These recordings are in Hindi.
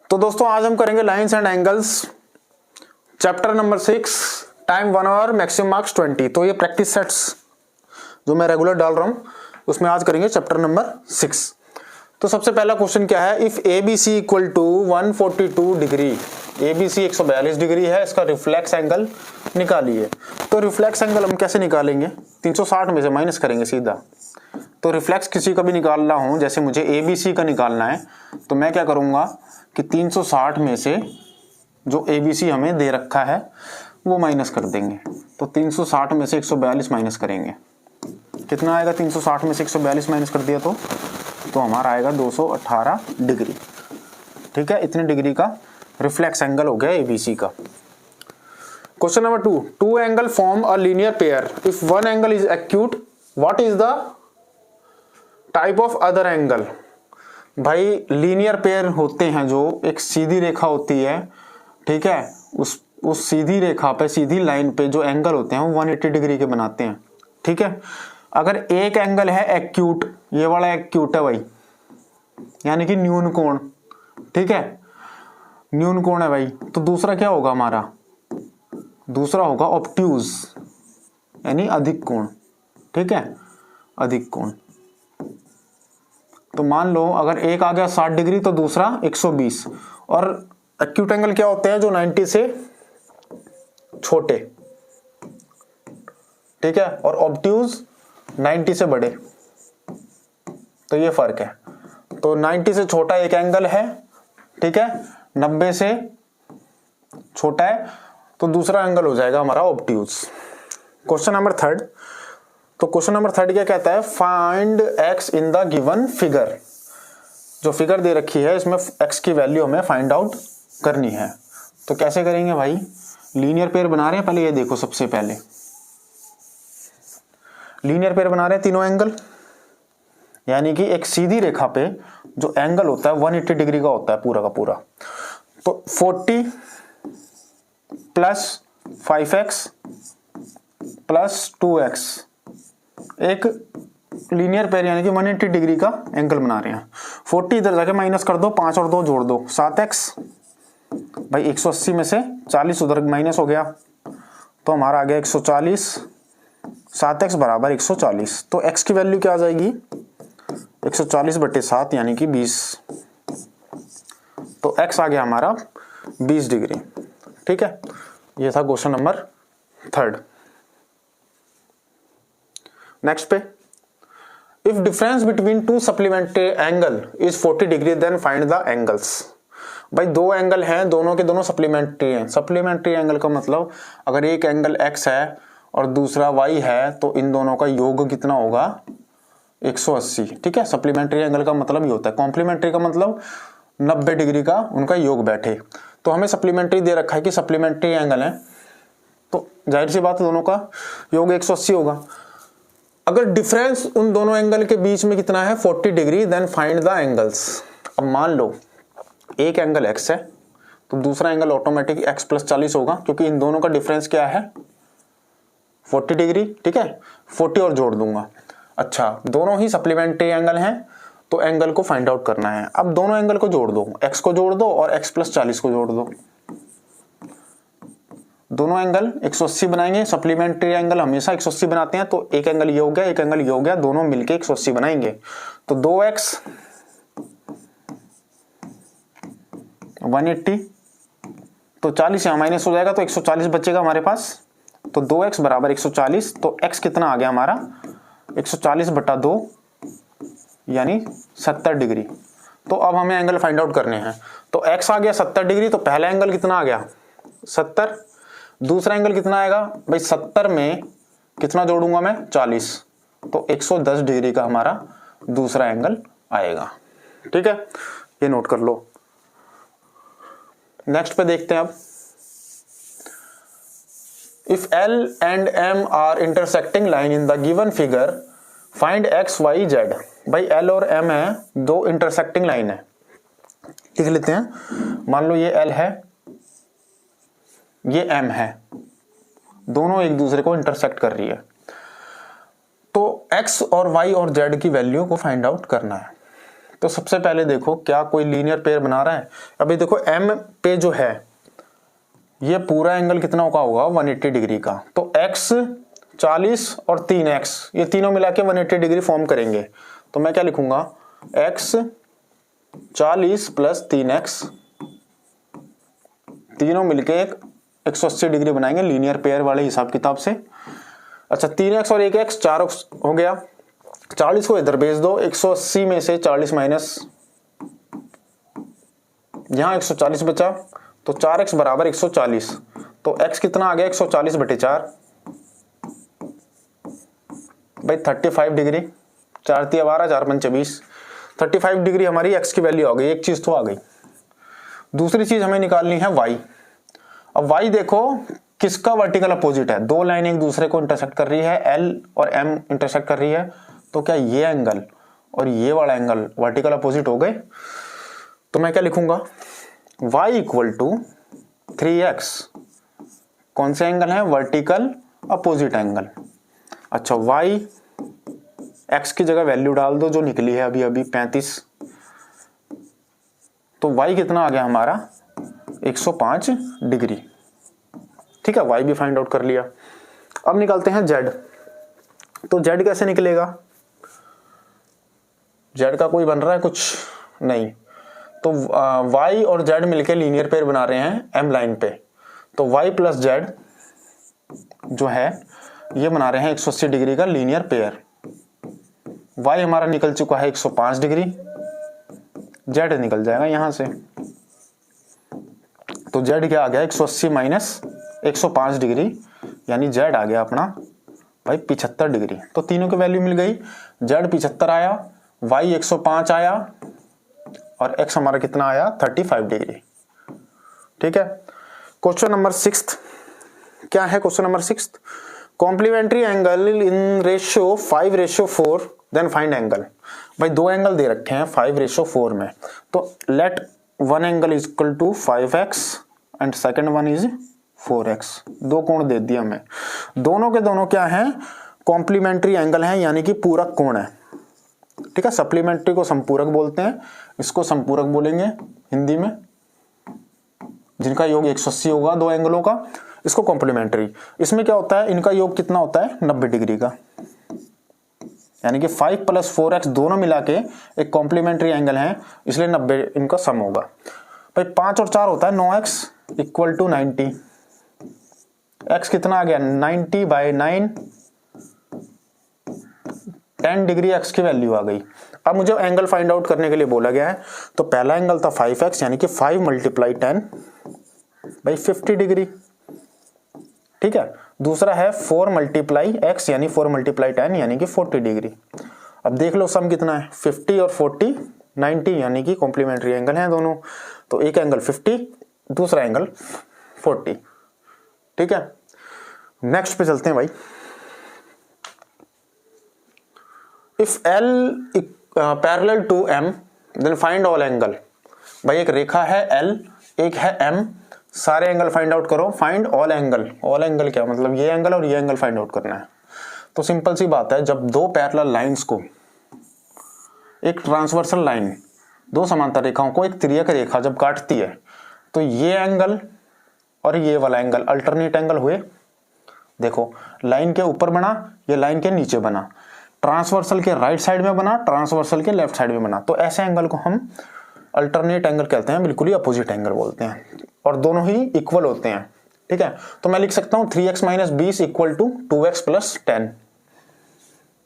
तो दोस्तों आज हम करेंगे lines and angles chapter number 6 time 1 hour maximum marks 20। तो ये प्रैक्टिस सेट्स जो मैं रेगुलर डाल रहा हूं उसमें आज करेंगे चैप्टर नंबर 6। तो सबसे पहला क्वेश्चन क्या है, if A B C equal to 142 degree, A B C 142 degree है, इसका रिफ्लेक्स एंगल निकालिए। तो रिफ्लेक्स एंगल हम कैसे निकालेंगे, 360 में से माइनस करेंगे सीधा। तो रिफ्लेक्स किसी का भी निकालना हो, जैसे मुझे ए बी सी का निकालना है, तो मैं क्या करूंगा कि 360 में से जो ए बी सी हमें दे रखा है वो माइनस कर देंगे। तो 360 में से 142 माइनस करेंगे, कितना आएगा, 360 में से 142 माइनस कर दिया तो हमारा आएगा 218 डिग्री। ठीक है, इतने डिग्री का रिफ्लेक्स एंगल हो गया एबीसी का। Question number 2, two angle form a linear pair, if one angle is acute what is the type of other angle. भाई लीनियर पेयर होते हैं जो एक सीधी रेखा होती है, ठीक है, उस सीधी रेखा पे, सीधी लाइन पे जो एंगल होते हैं वो 180 डिग्री के बनाते हैं। ठीक है, अगर एक एंगल है एक्यूट, ये वाला एक्यूट है भाई, यानी कि न्यून कोण, ठीक है, न्यून कोण है भाई, तो दूसरा क्या होगा हमारा, दूसरा होगा ऑब्ट्यूज यानी अधिक कोण। ठीक है, अधिक कोण। तो मान लो अगर एक आ गया 60 डिग्री तो दूसरा 120, और एक्यूट एंगल क्या होते हैं, जो 90 से छोटे, ठीक है, और ऑब्ट्यूज 90 से बड़े। तो ये फर्क है। तो 90 से छोटा एक एंगल है, ठीक है, 90 से छोटा है, तो दूसरा एंगल हो जाएगा हमारा ऑब्ट्यूज। क्वेश्चन नंबर 3, तो क्वेश्चन नंबर 3 क्या कहता है, find x in the given figure. जो फिगर दे रखी है इसमें एक्स की वैल्यू हमें फाइंड आउट करनी है। तो कैसे करेंगे भाई, लीनियर पेयर बना रहे हैं, पहले ये देखो, सबसे पहले लीनियर पेयर बना रहे हैं, तीनों एंगल, यानी कि एक सीधी रेखा पे जो एंगल होता है 180 डिग्री का होता है पूरा का पूरा। तो 40 प्लस 5x प्लस 2x एक लीनियर पेयर यानी कि 180 डिग्री का एंगल बना रहे हैं। 40 इधर जाके माइनस कर दो, 5 और 2 जोड़ दो, 7x भाई, 180 में से 40 उधर माइनस हो गया, तो हमारा आ गया 140, 7x बराबर 140। तो x की वैल्यू क्या आ जाएगी, 140/7 यानी कि 20। तो x आ गया हमारा 20 डिग्री। ठीक है, ये था क्वेश्चन नंबर 3। नेक्स्ट पे, if difference between two supplementary angle is 40 degree then find the angles. भाई दो एंगल हैं, दोनों के दोनों सप्लीमेंट्री हैं। सप्लीमेंट्री एंगल का मतलब अगर एक एंगल x है और दूसरा y है तो इन दोनों का योग कितना होगा, 180। ठीक है, सप्लीमेंट्री एंगल का मतलब ये होता है। कॉम्प्लीमेंट्री का मतलब 90 डिग्री का उनका योग बैठे। तो हमें सप्लीमेंट्री दे रखा है कि सप्लीमेंट्री एंगल है, तो जाहिर सी बात है दोनों का योग 180 होगा। अगर डिफरेंस उन दोनों एंगल के बीच में कितना है, 40 degree, then find the angles. अब मान लो एक एंगल x है तो दूसरा एंगल ऑटोमेटिक x + 40 होगा, क्योंकि इन दोनों का डिफरेंस क्या है, 40 डिग्री। ठीक है, 40 और जोड़ दूंगा। अच्छा, दोनों ही सप्लीमेंट्री एंगल हैं तो एंगल को फाइंड आउट करना है। अब दोनों एंगल को जोड़ दो, x को जोड़ दो और x + 40 को जोड़ दो, दोनों एंगल 180 बनाएंगे। सप्लीमेंट्री एंगल हमेशा 180 बनाते हैं, तो एक एंगल ये हो गया, एक एंगल ये हो गया, दोनों मिलके 180 बनाएंगे। तो 2x 180, तो 40 यहां माइनस हो जाएगा, तो 140 बचेगा हमारे पास। तो 2x बराबर 140, तो x कितना आ गया हमारा, 140/2 यानी 70 डिग्री। तो अब हमें एंगल फाइंड आउट करने हैं। तो x आ गया 70 डिग्री, तो पहला एंगल कितना आ गया, 70। दूसरा एंगल कितना आएगा भाई, 70 में कितना जोड़ूंगा मैं, 40, तो 110 डिग्री का हमारा दूसरा एंगल आएगा। ठीक है, ये नोट कर लो। नेक्स्ट पे देखते हैं अब, if L and M are intersecting line in the given figure find x y z। भाई L और M है, दो इंटरसेक्टिंग लाइन है, लिख लेते हैं। मान लो ये L है, ये M है, दोनों एक दूसरे को इंटरसेक्ट कर रही है। तो x और y और z की वैल्यू को फाइंड आउट करना है। तो सबसे पहले देखो क्या कोई लीनियर पेयर बना रहा है। अभी देखो m पे जो है ये पूरा एंगल कितना का होगा 180 डिग्री का। तो x 40 और 3x ये तीनों मिला के 180 डिग्री फॉर्म करेंगे। तो मैं क्या लिखूंगा x 40 प्लस 3x तीनों मिलके 180 डिग्री बनाएंगे लीनियर पेयर वाले हिसाब किताब से। अच्छा 3x और 1x 4x हो गया। 40 को इधर भेज दो, 180 में से 40 माइनस यहां 140 बचा, तो 4x बराबर 140। तो x कितना आ गया 140/4 भाई 35 डिग्री। 4 × 12 4 × 5 20 35 डिग्री हमारी x की वैल्यू आ गई। एक चीज तो आ गई। दूसरी चीज हमें निकालनी है y। अब y देखो किसका वर्टिकल अपोजिट है। दो लाइन एक दूसरे को इंटरसेक्ट कर रही है, L और M इंटरसेक्ट कर रही है। तो क्या ये एंगल और ये वाला एंगल वर्टिकल अपोजिट हो गए। तो मैं क्या लिखूंगा y इक्वल टू 3x कौन से एंगल है वर्टिकल अपोजिट एंगल। अच्छा y x की जगह वैल्यू डाल दो जो निकली है अभी अभी 35। तो y कितना आ गया हमारा 105 डिग्री। ठीक है y भी फाइंड आउट कर लिया। अब निकालते हैं z। तो z कैसे निकलेगा। z का कोई बन रहा है कुछ नहीं। तो y और z मिलके लीनियर पेयर बना रहे हैं m लाइन पे। तो y प्लस z जो है ये बना रहे हैं 180 डिग्री का लीनियर पेयर। y हमारा निकल चुका है 105 डिग्री, z निकल जाएगा यहां से। तो z क्या आ गया 180 माइनस 105 डिग्री, यानी z आ गया अपना भाई 75 डिग्री। तो तीनों की वैल्यू मिल गई। z 75 आया, y 105 आया और x हमारा कितना आया 35 डिग्री। ठीक है। क्वेश्चन नंबर 6 क्या है। Question number 6 complementary angle in ratio 5:4 then find angle. भाई दो एंगल दे रखे हैं 5:4 में। तो let one angle is equal to 5x and second one is 4x। दो कोण दे दिया हमें। दोनों के दोनों क्या है कॉम्प्लीमेंट्री एंगल है, यानी कि पूरक कोण है। ठीक है। सप्लीमेंट्री को संपूरक बोलते हैं, इसको संपूरक बोलेंगे हिंदी में। जिनका योग 180 होगा दो एंगलों का, इसको कॉम्प्लीमेंट्री। इसमें क्या होता है इनका योग कितना होता है 90 डिग्री का, यानी कि 5 + 4x दोनों मिला के एक कॉम्प्लीमेंट्री एंगल है, इसलिए 90 इनका सम होगा। भाई 5 और 4 होता है 9x इक्वल टू 90। x कितना आ गया 90/9 10 डिग्री x की वैल्यू आ गई। अब मुझे एंगल फाइंड आउट करने के लिए बोला गया है। तो पहला एंगल था 5x यानी कि 5 × 10 भाई 50 डिग्री। ठीक है। दूसरा है 4 × x यानी 4 × 10 यानी कि 40 डिग्री। अब देख लो सम कितना है 50 और 40 90 यानी कि कॉम्प्लीमेंट्री एंगल हैं दोनों। तो एक एंगल 50 दूसरा एंगल 40। ठीक है। नेक्स्ट पे चलते हैं भाई। If L parallel to M then find all angle. भाई एक रेखा है L एक है M, सारे एंगल फाइंड आउट करो। Find all angle. All angle क्या मतलब ये एंगल और ये एंगल फाइंड आउट करना है। तो सिंपल सी बात है, जब दो पैरेलल लाइंस को एक ट्रांसवर्सल लाइन दो समांतर रेखाओं को एक तिर्यक रेखा जब काटती है तो ये एंगल और ये वाला एंगल अल्टरनेट एंगल हुए। देखो लाइन के ऊपर बना, ये लाइन के नीचे बना, ट्रांसवर्सल के राइट साइड में बना, ट्रांसवर्सल के लेफ्ट साइड में बना। तो ऐसे एंगल को हम अल्टरनेट एंगल कहते हैं, बिल्कुल ही अपोजिट एंगल बोलते हैं और दोनों ही इक्वल होते हैं। ठीक है। तो मैं लिख सकता हूं 3x - 20 इक्वल टू 2x + 10।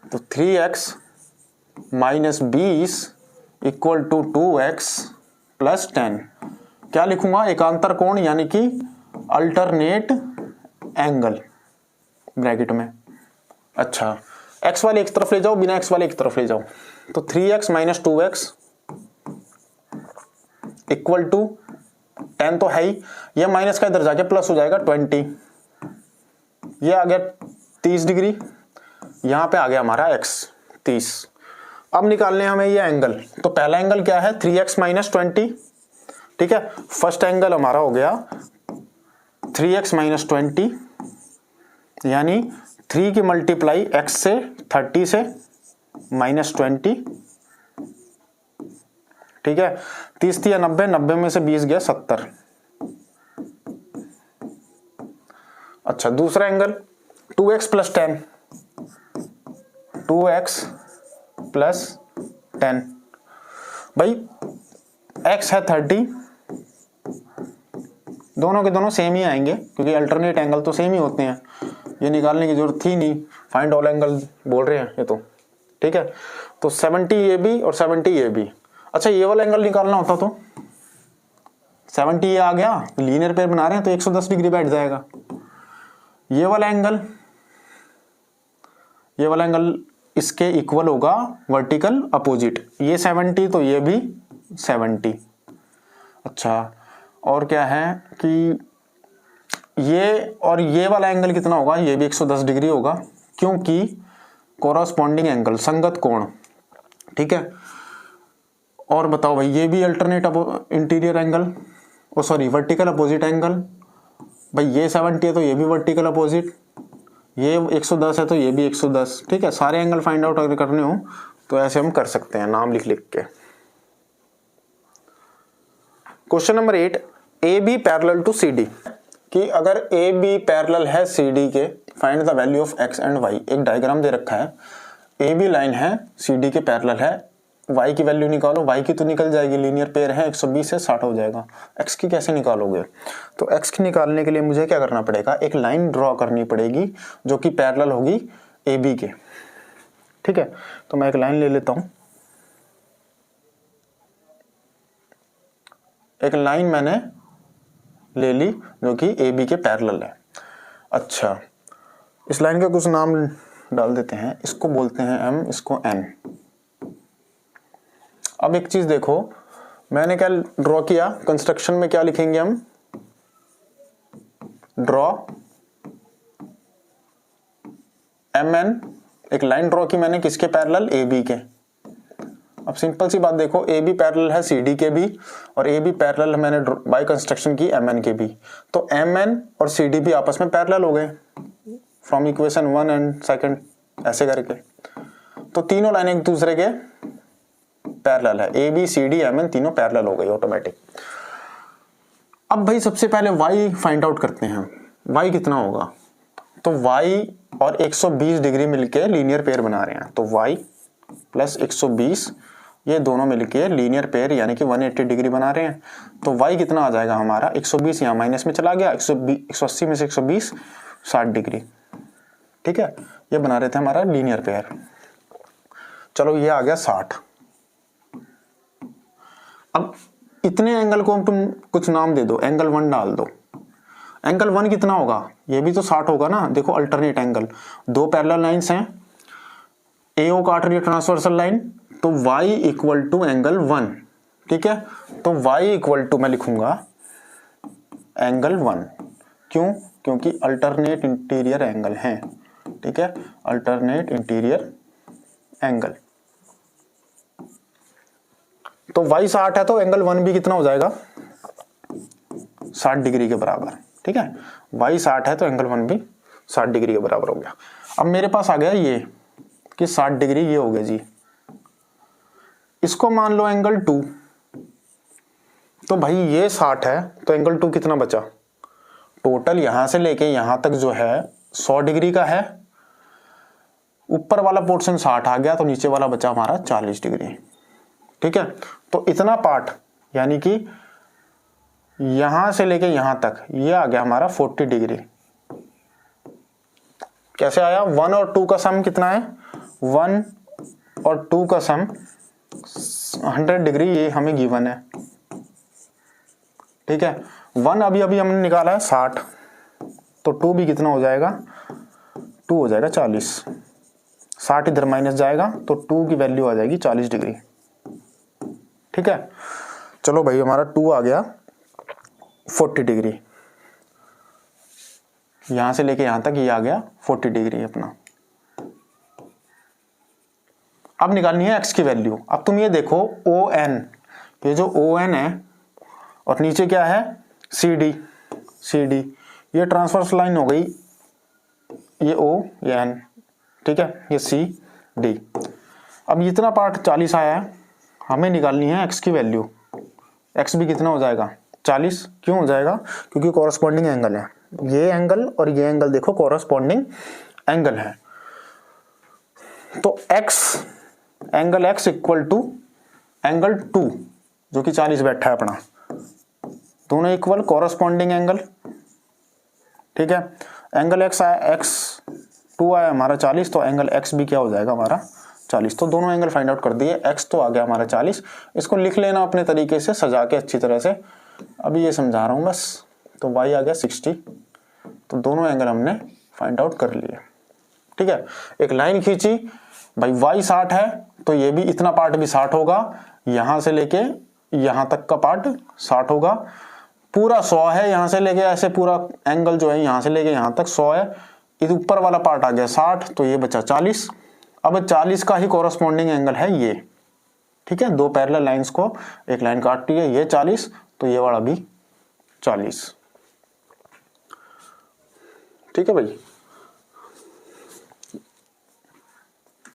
तो 3x - 20 इक्वल टू 2x + 10 क्या लिखूंगा एकांतर कोण यानी कि अल्टरनेट एंगल ब्रैकेट में। अच्छा x वाले एक तरफ ले जाओ, बिना x वाले एक तरफ ले जाओ। तो 3x - 2x इक्वल टू 10 तो है ही, ये माइनस का इधर जाके प्लस हो जाएगा 20। ये आ गया 30 डिग्री, यहां पे आ गया हमारा x 30। अब निकालने हमें ये एंगल। तो पहला एंगल क्या है 3x - 20। ठीक है। फर्स्ट एंगल हमारा हो गया 3x - 20 यानी 3 की मल्टीप्लाई x से 30 से -20 ठीक है, 30 थी या 90, 90 में से 20 गया 70। अच्छा, दूसरा angle 2x plus 10, 2x plus 10, भाई x है 30, दोनों के दोनों सेम ही आएंगे क्योंकि अल्टरनेट एंगल तो सेम ही होते हैं, ये निकालने की जरूरत थी नहीं, फाइंड ऑल एंगल बोल रहे हैं ये तो, ठीक है। तो 70 ये भी और 70 ये भी। अच्छा, ये वाला एंगल निकालना होता तो 70 ये आ गया, लीनियर पेयर बना रहे हैं तो 110 डिग्री बैठ जाएगा। ये वाला एंगल इसके इक्वल होगा वर्टिकल अपोजिट, ये 70 तो ये भी 70। अच्छा, और क्या है कि ये और ये वाला एंगल कितना होगा, ये भी 110 डिग्री होगा क्योंकि कोरस्पॉन्डिंग एंगल, संगत कोण, ठीक है। और बताओ भाई, ये भी अल्टरनेट इंटीरियर एंगल, ओ सॉरी वर्टिकल अपोजिट एंगल, भाई ये 70 है तो ये भी वर्टिकल अपोजिट, ये 110 है तो ये भी 110, ठीक है। सारे एंगल फाइंड आउट अगर करने हो तो ऐसे हम कर सकते हैं नाम लिख लिख के। Question number 8, A B parallel to C D, कि अगर ए बी पैरेलल है सी डी के, find the value of X and Y. एक डायग्राम दे रखा है, ए बी लाइन है, सी डी के पैरेलल है, वाई की वैल्यू निकालो। वाई की तो निकल जाएगी, लीनियर पेयर है, 120 से 60 हो जाएगा। एक्स की कैसे निकालोगे? तो एक्स की निकालने के लिए मुझे क्या करना पड़ेगा, एक लाइन ड्रॉ करनी पड़ेगी जो कि पैरेलल होगी ए बी के, ठीक है। तो मैं एक लाइन ले लेता हूं, एक लाइन मैंने ले ली जो कि ए बी के पैरेलल है। अच्छा, इस लाइन का कुछ नाम डाल देते हैं, इसको बोलते हैं एम, इसको एन। अब एक चीज देखो, मैंने क्या ड्रॉ किया, कंस्ट्रक्शन में क्या लिखेंगे हम, ड्रॉ एम एन, एक लाइन ड्रॉ की मैंने किसके पैरेलल, ए बी के। अब सिंपल सी बात देखो, ए बी पैरेलल है सी डी के भी, और ए बी पैरेलल मैंने बाय कंस्ट्रक्शन की एम एन के भी, तो एम एन और सी डी भी आपस में पैरेलल हो गए फ्रॉम इक्वेशन 1 एंड 2 ऐसे करके। तो तीनों लाइन एक दूसरे के पैरेलल है, A B C D M N तीनों पैरेलल हो गई ऑटोमेटिक। अब भाई सबसे पहले y फाइंड आउट करते हैं, y कितना होगा। तो y और 120 डिग्री मिलके लीनियर पेयर बना रहे हैं, तो y प्लस 120 ये दोनों मिलके लीनियर पेयर यानी कि 180 डिग्री बना रहे हैं। तो y कितना आ जाएगा हमारा, 120 यहाँ माइनस में चला गया, 180 में से 120 60 डिग्री, ठीक है। ये बना रहे थे हमारा लीनियर पेयर। चलो ये आ गया 60। अब इतने एंगल को तुम कुछ नाम दे दो, एंगल 1 डाल दो। एंगल 1 कितना होगा, ये भी तो 60 होगा ना। देखो अल्टरनेट एंगल, दो पैरेलल लाइंस हैं, AO काट रही है ट्रांसवर्सल लाइन, तो y इक्वल टू एंगल 1, ठीक है। तो y इक्वल टू मैं लिखूंगा एंगल 1, क्यों, क्योंकि अल्टरनेट इंटीरियर एंगल है, ठीक है, अल्टरनेट इंटीरियर एंगल। तो y 60 है तो एंगल 1 भी कितना हो जाएगा, 60 डिग्री के बराबर, ठीक है। y 60 है तो एंगल 1 भी 60 डिग्री के बराबर हो गया। अब मेरे पास आ गया ये कि 60 डिग्री ये हो गया जी, इसको मान लो एंगल 2। तो भाई ये 60 है तो एंगल 2 कितना बचा, टोटल यहां से लेके यहां तक जो है 100 डिग्री का है, ऊपर वाला पोर्शन 60 आ गया तो नीचे वाला बचा हमारा 40 डिग्री, ठीक है। तो इतना पार्ट यानी कि यहां से लेके यहां तक ये आ गया हमारा 40 डिग्री। कैसे आया, 1 और 2 का सम कितना है, 1 और 2 का सम 100 डिग्री, ये हमें गिवन है, ठीक है। 1 अभी अभी हमने निकाला है 60, तो 2 भी कितना हो जाएगा, 2 हो जाएगा 40, 60 इधर माइनस जाएगा तो 2 की वैल्यू आ जाएगी 40 डिग्री, ठीक है। चलो भाई हमारा 2 आ गया 40 डिग्री, यहां से लेके यहां तक ये आ गया 40 डिग्री अपना। अब निकालनी है x की वैल्यू। अब तुम ये देखो ON, ये जो ON है और नीचे क्या है CD, ये ट्रांसवर्स लाइन हो गई, ये O ये N, ठीक है, ये CD। अब इतना पार्ट 40 आया है, हमें निकालनी है x की वैल्यू। x भी कितना हो जाएगा 40। क्यों हो जाएगा? क्योंकि कॉरस्पॉन्डिंग एंगल है, ये एंगल और ये एंगल देखो कॉरस्पॉन्डिंग एंगल है। तो angle x equal to angle 2 जो कि 40 बैठा है अपना, दोनों इक्वल कॉरस्पॉन्डिंग एंगल। ठीक है, एंगल x2 आया हमारा 40, तो एंगल x भी क्या हो जाएगा हमारा 40। तो दोनों एंगल फाइंड आउट कर दिए। x तो आ गया हमारा 40, इसको लिख लेना अपने तरीके से सजा के अच्छी तरह से, अभी ये समझा रहा हूं बस। तो y आ गया 60, तो दोनों एंगल हमने फाइंड आउट कर लिए। ठीक है, एक लाइन खींची भाई, y 60 है तो ये भी इतना पार्ट भी 60 होगा, यहां से लेके यहां तक का पार्ट 60 होगा, पूरा 100 है, यहां से लेके ऐसे पूरा एंगल जो है यहां से लेके यहां तक 100 है, इस ऊपर वाला पार्ट आ गया 60, तो ये बचा 40। अब 40 का ही कॉरस्पॉन्डिंग एंगल है ये। ठीक है, दो पैरेलल लाइंस को एक लाइन काटती है, ये 40 तो ये वाला भी 40। ठीक है भाई।